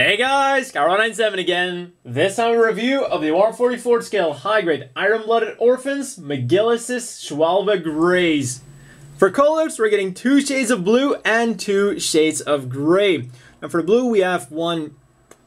Hey guys, Carl97 again. This time a review of the 144th scale high-grade Iron-Blooded Orphans McGillis's Schwalbe Greys. For colors, we're getting 2 shades of blue and 2 shades of gray. And for blue, we have one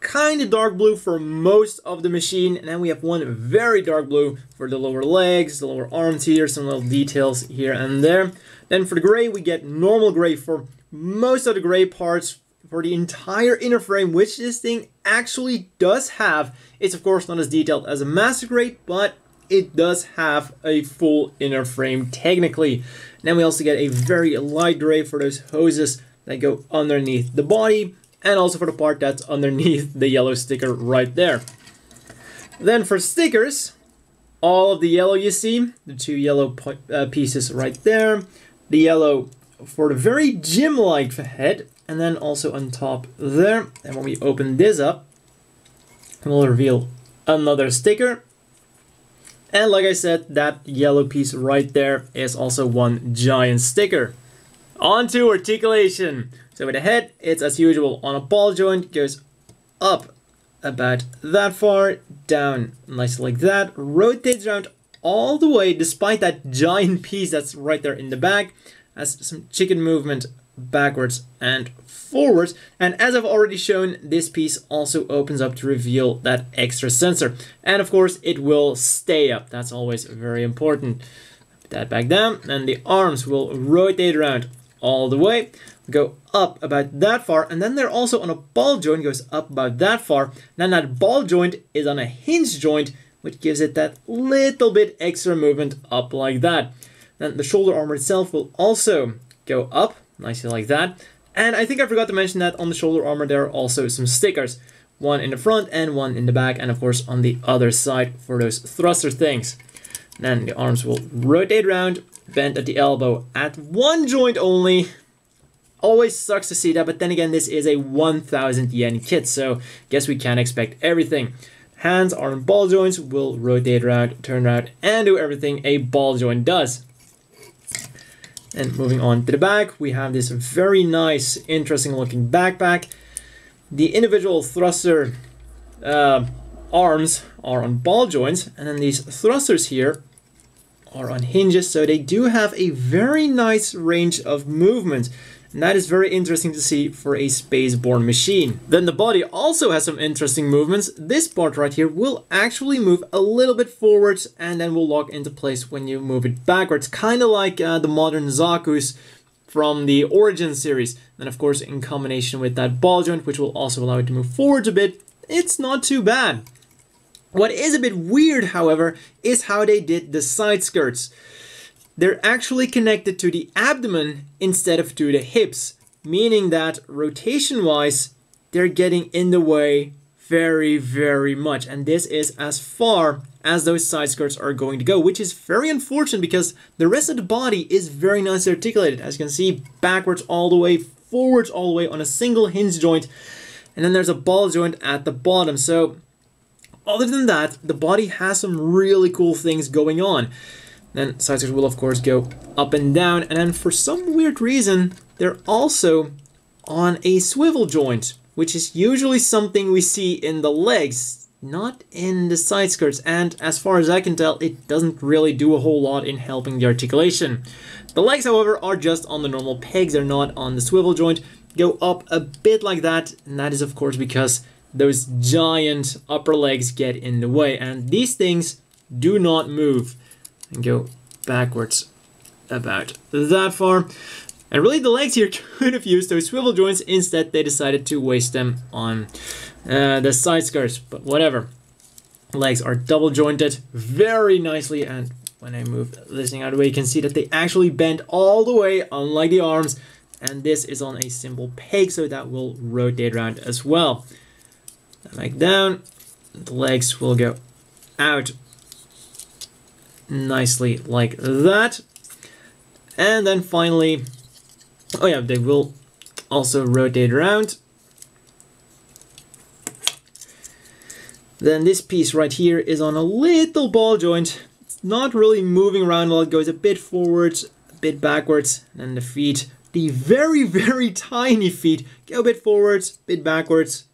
kind of dark blue for most of the machine, and then we have one very dark blue for the lower legs, the lower arms here, some little details here and there. Then for the gray, we get normal gray for most of the gray parts. For the entire inner frame, which this thing actually does have. It's of course not as detailed as a Master Grade, but it does have a full inner frame technically. And then we also get a very light gray for those hoses that go underneath the body, and also for the part that's underneath the yellow sticker right there. Then for stickers, all of the yellow you see, the 2 yellow pieces right there, the yellow for the very gym-like head, and then also on top there. And when we open this up, we'll reveal another sticker. And like I said, that yellow piece right there is also one giant sticker. On to articulation. So with the head, it's as usual on a ball joint, goes up about that far, down nicely like that, rotates around all the way despite that giant piece that's right there in the back, has some chicken movement backwards and forwards, and as I've already shown, this piece also opens up to reveal that extra sensor, and of course it will stay up. That's always very important. Put that back down, and the arms will rotate around all the way, go up about that far, and then they're also on a ball joint, goes up about that far. Then that ball joint is on a hinge joint, which gives it that little bit extra movement up like that. Then the shoulder armor itself will also go up nicely like that. And I think I forgot to mention that on the shoulder armor there are also some stickers. One in the front and one in the back, and of course on the other side for those thruster things. Then the arms will rotate around, bend at the elbow at one joint only. Always sucks to see that, but then again this is a 1,000 yen kit, so guess we can't expect everything. Hands are in ball joints, will rotate around, turn around, and do everything a ball joint does. And moving on to the back, we have this very nice, interesting looking backpack. The individual thruster arms are on ball joints, and then these thrusters here are on hinges, so they do have a very nice range of movement. And that is very interesting to see for a spaceborne machine. Then the body also has some interesting movements. This part right here will actually move a little bit forwards and then will lock into place when you move it backwards. Kind of like the modern Zaku's from the Origin series. And of course in combination with that ball joint, which will also allow it to move forwards a bit, it's not too bad. What is a bit weird, however, is how they did the side skirts. They're actually connected to the abdomen instead of to the hips, meaning that rotation-wise, they're getting in the way very, very much. And this is as far as those side skirts are going to go, which is very unfortunate because the rest of the body is very nicely articulated. As you can see, backwards all the way, forwards all the way on a single hinge joint. And then there's a ball joint at the bottom. So other than that, the body has some really cool things going on. Then side skirts will of course go up and down, and then for some weird reason they're also on a swivel joint, which is usually something we see in the legs, not in the side skirts, and as far as I can tell it doesn't really do a whole lot in helping the articulation. The legs however are just on the normal pegs, they're not on the swivel joint, go up a bit like that, and that is of course because those giant upper legs get in the way, and these things do not move. And go backwards about that far. And really the legs here could have used those swivel joints, instead they decided to waste them on the side skirts, but whatever. Legs are double jointed very nicely, and when I move this thing out of the way you can see that they actually bend all the way, unlike the arms, and this is on a simple peg, so that will rotate around as well. Back down, the legs will go out nicely like that, and then finally, oh yeah, they will also rotate around. Then this piece right here is on a little ball joint. It's not really moving around while it goes a bit forwards, a bit backwards, and the feet, the very, very tiny feet, go a bit forwards, a bit backwards,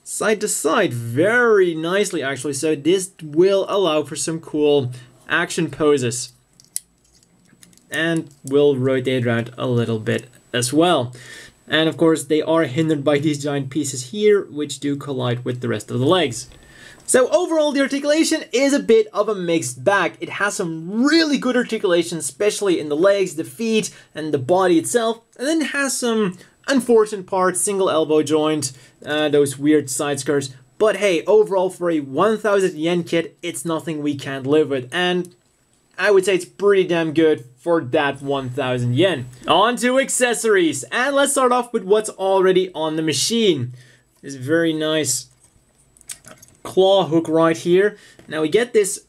side to side very nicely actually, so this will allow for some cool action poses. And will rotate around a little bit as well. And of course they are hindered by these giant pieces here, which do collide with the rest of the legs. So overall the articulation is a bit of a mixed bag. It has some really good articulation, especially in the legs, the feet, and the body itself. And then it has some unfortunate parts, single elbow joint, those weird side skirts. But hey, overall for a 1000 yen kit, it's nothing we can't live with. And I would say it's pretty damn good for that 1000 yen. On to accessories, and let's start off with what's already on the machine. This very nice claw hook right here. Now we get this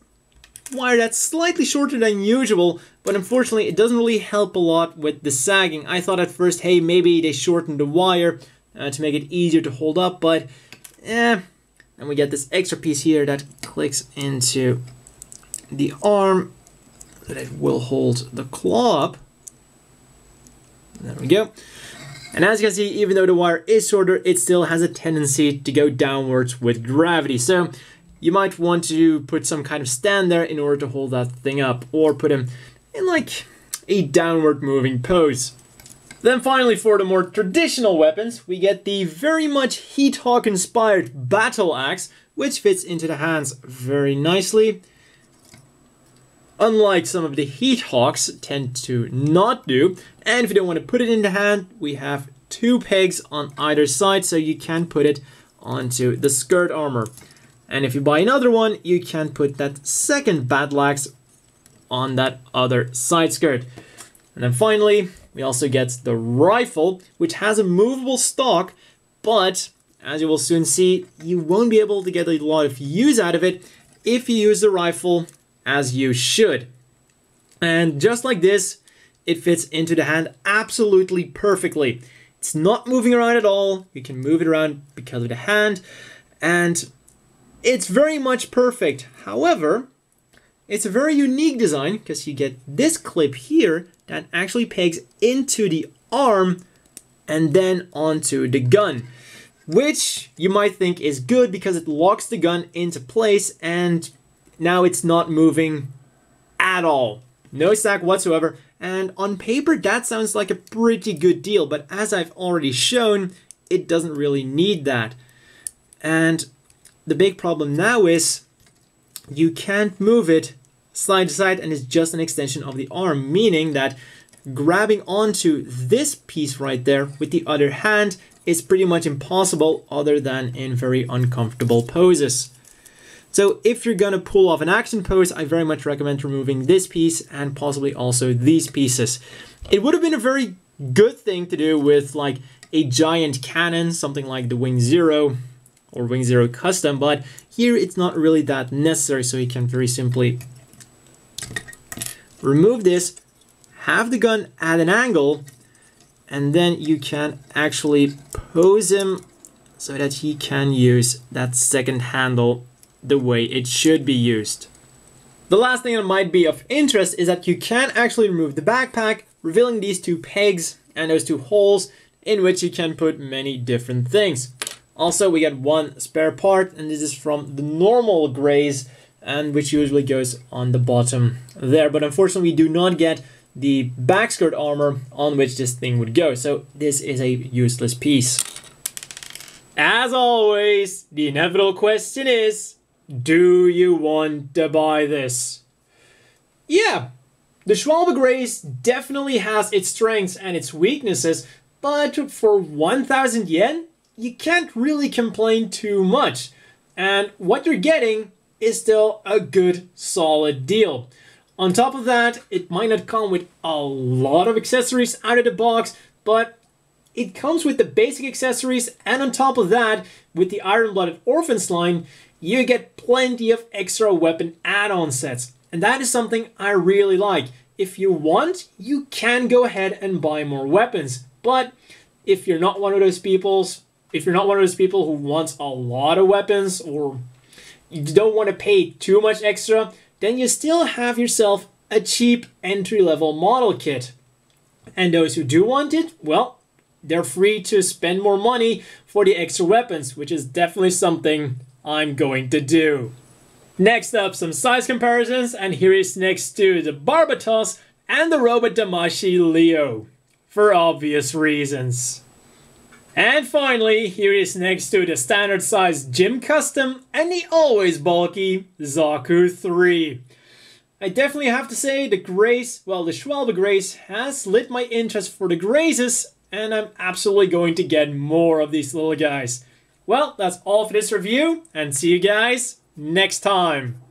wire that's slightly shorter than usual, but unfortunately it doesn't really help a lot with the sagging. I thought at first, hey, maybe they shortened the wire to make it easier to hold up, but and we get this extra piece here that clicks into the arm, that it will hold the claw up. There we go. And as you can see, even though the wire is shorter, it still has a tendency to go downwards with gravity. So you might want to put some kind of stand there in order to hold that thing up, or put him in like a downward moving pose. Then finally, for the more traditional weapons, we get the very much Heat Hawk inspired battle axe, which fits into the hands very nicely. Unlike some of the Heat Hawks tend to not do. And if you don't want to put it in the hand, we have 2 pegs on either side, so you can put it onto the skirt armor. And if you buy another one, you can put that second battle axe on that other side skirt. And then finally, we also get the rifle, which has a movable stock, but as you will soon see, you won't be able to get a lot of use out of it if you use the rifle as you should. And just like this, it fits into the hand absolutely perfectly. It's not moving around at all. You can move it around because of the hand, and it's very much perfect. However, it's a very unique design because you get this clip here that actually pegs into the arm and then onto the gun, which you might think is good because it locks the gun into place, and now it's not moving at all. No sag whatsoever. And on paper, that sounds like a pretty good deal. But as I've already shown, it doesn't really need that. And the big problem now is you can't move it side to side, and it's just an extension of the arm. Meaning that grabbing onto this piece right there with the other hand is pretty much impossible, other than in very uncomfortable poses. So if you're gonna pull off an action pose, I very much recommend removing this piece and possibly also these pieces. It would have been a very good thing to do with like a giant cannon, something like the Wing Zero or Wing Zero Custom, but here it's not really that necessary, so you can very simply remove this, have the gun at an angle, and then you can actually pose him so that he can use that second handle the way it should be used. The last thing that might be of interest is that you can actually remove the backpack, revealing these 2 pegs and those 2 holes in which you can put many different things. Also, we get 1 spare part, and this is from the normal Graze, and which usually goes on the bottom there. But unfortunately, we do not get the back skirt armor on which this thing would go, so this is a useless piece. As always, the inevitable question is, do you want to buy this? Yeah, the Schwalbe Graze definitely has its strengths and its weaknesses, but for 1000 yen, you can't really complain too much. And what you're getting is still a good, solid deal. On top of that, it might not come with a lot of accessories out of the box, but it comes with the basic accessories, and on top of that, with the Iron Blooded Orphans line, you get plenty of extra weapon add-on sets. And that is something I really like. If you want, you can go ahead and buy more weapons. But if you're not one of those people, who wants a lot of weapons, or you don't want to pay too much extra, then you still have yourself a cheap entry-level model kit. And those who do want it, well, they're free to spend more money for the extra weapons, which is definitely something I'm going to do. Next up, some size comparisons, and here is next to the Barbatos and the Robot Damashi Leo, for obvious reasons. And finally, here is next to the standard size Gym Custom and the always bulky Zaku 3. I definitely have to say the Grace, well, the Schwalbe Grace has lit my interest for the Graces, and I'm absolutely going to get more of these little guys. Well, that's all for this review, and see you guys next time.